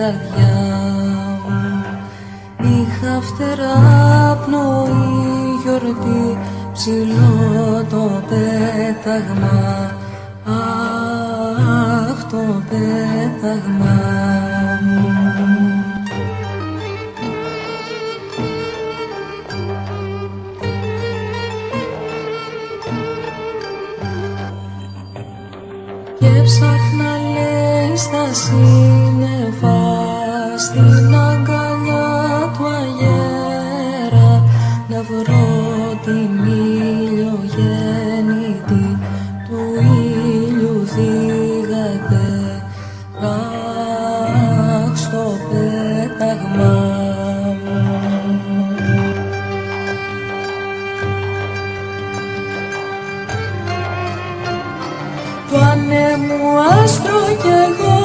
καρδιά μου. Είχα φτερά πνοή γιορτή, ψηλό το πέταγμα, αχ το πέταγμα μου. Και ψάχνα λέει στα σύννεφα, στην αγκαλιά του αγέρα, να βρω την ηλιογέννητη του ήλιου θύγατε, αχ στο πέταγμα μου. Το ανέμου άστρο κι εγώ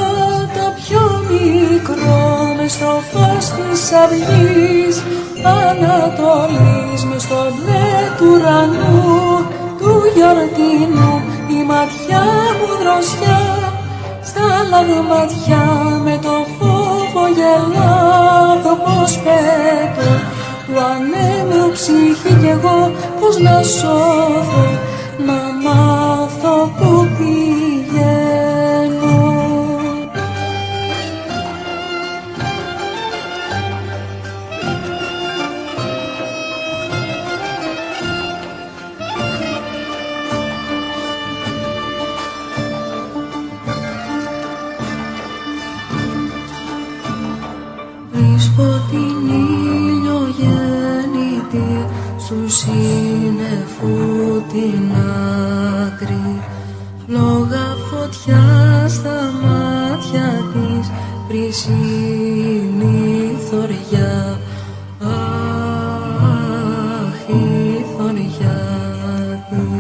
το πιο μικρό, μες στο φως της αυγής Ανατολής, μες στο μπλε του ουρανού του γιορτινού, η ματιά μου δροσιά στα λαγματιά, με το φόβο γελάδο πως πέτω, του ανέμου ψυχή κι εγώ πως να σώθω, να μάθω που πηγαίνω. Βρίσκω την ηλιογέννητη στου σύννεφου την άκρη, φλόγα φωτιά στα μάτια της, πρίσινη θωριά, αχ η θωριά της.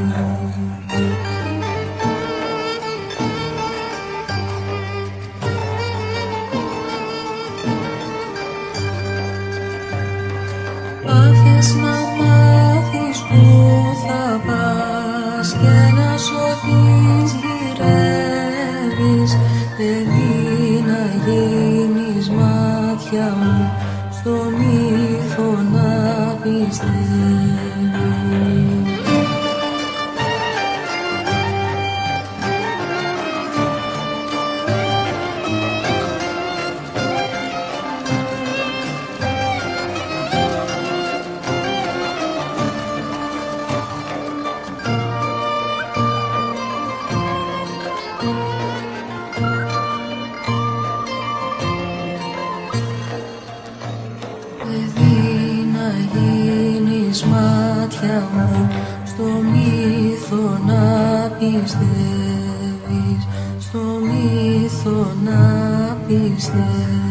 Πάθες να μάθεις που θα πας και να σωθείς γυρεύεις, παιδί να γίνεις μάτια μου, στο μύθο να πιστεύεις. Παιδί να γίνεις μάτια μου, στο μύθο να πιστεύεις, στο μύθο να πιστεύεις.